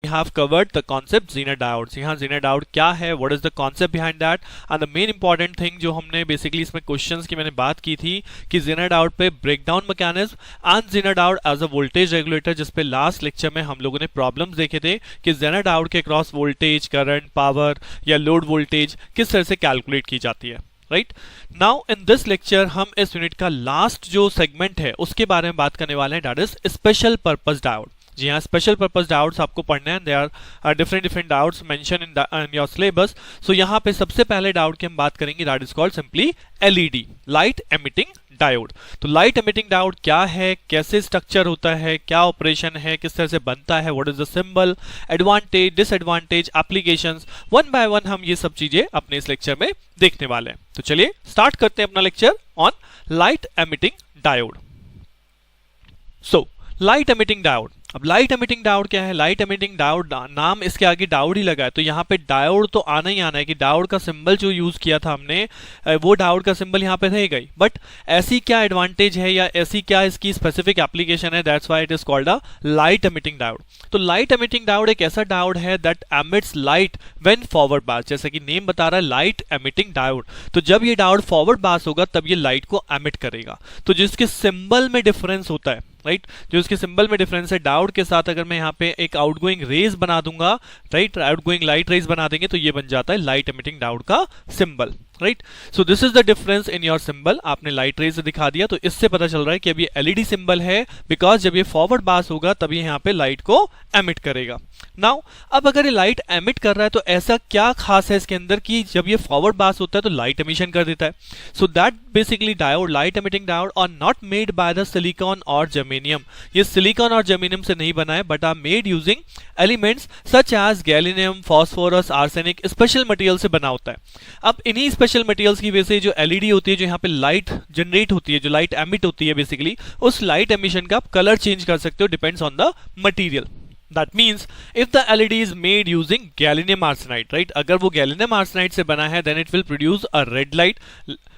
We have covered the concept Zener diodes. यहाँ Zener diode क्या है, what is the concept behind that, and the main important thing जो हमने basically इसमें questions की मैंने बात की थी कि Zener diode पे breakdown mechanism and Zener diode as a voltage regulator, जिस पे last lecture में हम लोगों ने problems देखे थे कि Zener diode के cross voltage, current, power या load voltage किस तरह से calculate की जाती है. Right now in this lecture हम इस यूनिट का लास्ट जो सेगमेंट है उसके बारे में बात करने वाले हैं, that is special purpose diode. जी हाँ, स्पेशल पर्पस डायोड्स आपको पढ़ने हैं. They are different diodes mention in your syllabus. So यहाँ पे सबसे पहले डायोड की हम बात करेंगे, that is called simply LED, light emitting diode. तो लाइट एमिटिंग डायोड क्या है, कैसे स्ट्रक्चर होता है, क्या ऑपरेशन है, किस तरह से बनता है, what is the symbol, advantage, disadvantage, applications, one by one हम ये सब चीजें अपने इस लेक्चर में देखने वाले हैं. तो चलिए स्टार्ट करते हैं अपना lecture on light emitting diode. So light emitting diode. अब लाइट एमिटिंग डायोड क्या है? लाइट एमिटिंग डायोड, नाम इसके आगे डायोड ही लगा है तो यहाँ पे डायोड तो आना ही आना है कि डायोड का सिंबल जो यूज किया था हमने वो डायोड का सिंबल यहाँ पे रहेगा ही. बट ऐसी क्या एडवांटेज है या ऐसी क्या इसकी स्पेसिफिक एप्लीकेशन है, that's why it is called a light emitting diode. तो लाइट एमिटिंग डायोड एक ऐसा डायोड है that emits light when forward bias. जैसे कि नेम बता रहा है लाइट एमिटिंग डायोड, तो जब ये डायोड फॉरवर्ड बास होगा तब ये लाइट को एमिट करेगा. तो जिसके सिंबल में डिफरेंस होता है, राइट, जो इसके सिंबल में डिफरेंस है, डायोड के साथ अगर मैं यहाँ पे एक आउटगोइंग रेज बना दूंगा, राइट, आउटगोइंग लाइट रेज बना देंगे तो ये बन जाता है लाइट एमिटिंग डायोड का symbol. Right, so this is the difference in your symbol. आपने लाइट रेज से दिखा दिया तो इससे पता चल रहा है कि अब ये एलईडी सिंबल है, बिकॉज जब ये फॉरवर्ड बास होगा तब ये यहाँ पे लाइट को एमिट करेगा. नाउ अब अगर ये लाइट एमिट कर रहा है तो ऐसा क्या खास है इसके अंदर कि जब ये फॉरवर्ड बास होता है तो लाइट एमिशन कर देता है. So that basically diode, light emitting diode are not made by the silicon और जर्मेनियम. ये सिलिकॉन और जर्मेनियम से नहीं बना है but are made using elements such as gallium, phosphorus, arsenic, special material से बना होता है. अब इन्हीं स्पेशल मटेरियल्स की वजह से जो एलईडी होती है, जो यहाँ पे लाइट जनरेट होती है, जो लाइट एमिट होती है, बेसिकली उस लाइट एमिशन का आप कलर चेंज कर सकते हो, depends on the material. That means if the LED is made using gallium arsenide, right, अगर वो gallium arsenide से बना है then it will produce a red light.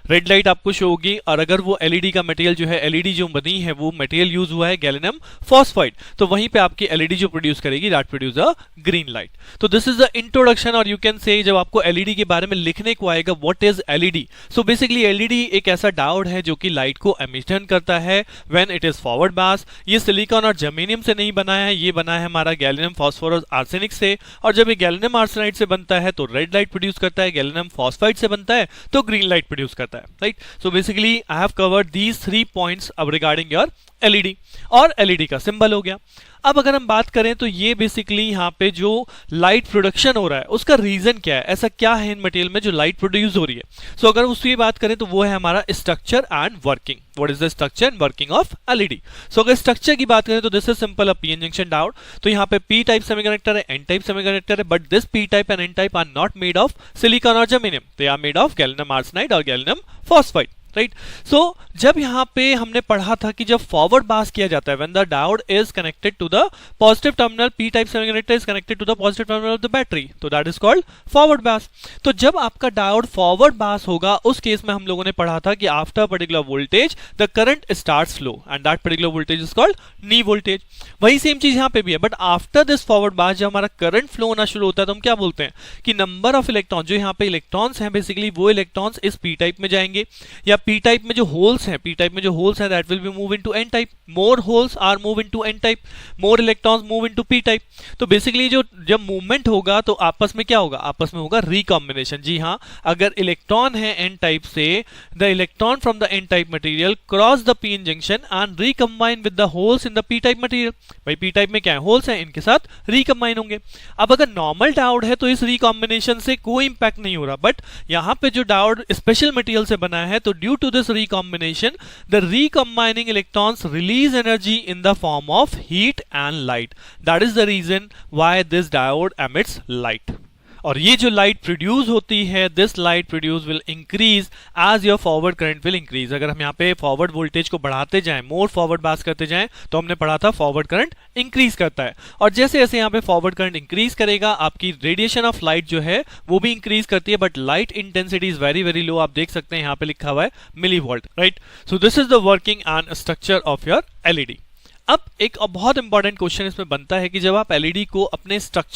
Red light आपको शो होगी. और अगर वो एलईडी का मटेरियल जो है, एलईडी जो बनी है वो मटेरियल यूज हुआ है गैलियम फॉस्फाइड, तो वहीं पे आपकी एलईडी जो प्रोड्यूस करेगी that produce a green light. तो दिस इज द इंट्रोडक्शन, और यू कैन से जब आपको एलईडी के बारे में लिखने को आएगा what is LED. So basically LED एक ऐसा डायोड है जो कि लाइट को एमिशन करता है व्हेन इट इज फॉरवर्ड बास. ये सिलिकॉन और जर्मेनियम से नहीं बना है, ये बना है हमारा गैलियम फॉस्फोरस आर्सेनिक से. और जब ये गैलियम आर्सेनाइड से बनता है तो रेड लाइट प्रोड्यूस करता है, गैलियम फॉस्फाइड से बनता है तो ग्रीन लाइट प्रोड्यूस करता है. right, so basically I have covered these 3 points अब regarding your LED. और LED का सिंबल हो गया. अब अगर हम बात करें तो ये बेसिकली यहाँ पे जो लाइट प्रोडक्शन हो रहा है उसका रीजन क्या है, ऐसा क्या है इन मटेरियल में जो लाइट प्रोड्यूस हो रही है. सो अगर उसकी बात करें तो वो है हमारा structure and working. What is the structure and working of LED. So अगर स्ट्रक्चर की बात करें तो this is simple a PN junction diode. तो यहाँ पे पी टाइप सेमीकंडक्टर है, एन टाइप सेमीकंडक्टर है, but this P type and N type are not made of silicon और germanium, they are made of gallium arsenide और gallium phosphide. Right, so जब यहाँ पे हमने पढ़ा था कि जब फॉरवर्ड बास किया जाता है, when the diode is connected to the positive terminal, P type semiconductor is connected to the positive terminal of the battery, तो that is called forward bias. तो जब आपका डायोड फॉरवर्ड बास होगा उस केस में हम लोगों ने पढ़ा था कि after particular voltage the current starts flow and that particular voltage is called knee voltage. वही सेम चीज यहाँ पे भी है, बट आफ्टर दिस फॉरवर्ड बास जब हमारा करंट फ्लो होना शुरू होता है तो हम क्या बोलते हैं कि नंबर ऑफ इलेक्ट्रॉन, जो यहाँ पे इलेक्ट्रॉन्स हैं बेसिकली वो इलेक्ट्रॉन्स इस पी टाइप में जाएंगे, या पी टाइप में जो होल्स हैं, पी टाइप में जो होल्स हैं that will be move into N type. More holes are move into N type, more electrons move into P type. तो बेसिकली जो जब मूवमेंट होगा तो आपस में क्या होगा, आपस में होगा रिकॉम्बिनेशन. जी हाँ, अगर इलेक्ट्रॉन है एन टाइप से, the electron from the N type material cross the PN junction and recombine with the holes in the P type material. भाई पी टाइप में क्या है, होल्स हैं, इनके साथ रिकंबाइन होंगे. अब अगर नॉर्मल डायोड है तो इस रिकॉम्बिनेशन से कोई इंपैक्ट नहीं हो रहा, बट यहाँ पे जो डायोड स्पेशल मटेरियल से बना है तो due to this recombination, the recombining electrons release energy in the form of heat and light. That is the reason why this diode emits light. और ये जो लाइट प्रोड्यूस होती है, this light produce will increase as your forward current will increase. अगर हम यहाँ पे forward voltage को बढ़ाते जाएं, मोर फॉरवर्ड पास करते जाएं, तो हमने पढ़ा था फॉरवर्ड करंट इंक्रीज करता है. और जैसे जैसे यहाँ पे फॉरवर्ड करंट इंक्रीज करेगा आपकी रेडिएशन ऑफ लाइट जो है वो भी इंक्रीज करती है, but light intensity is very very low. आप देख सकते हैं यहाँ पे लिखा हुआ है milli volt. Right, so this is the working and structure of your LED. अब एक बहुत इंपॉर्टेंट क्वेश्चन इसमें बनता है कि जब आप एलईडी को अपने स्ट्रक्चर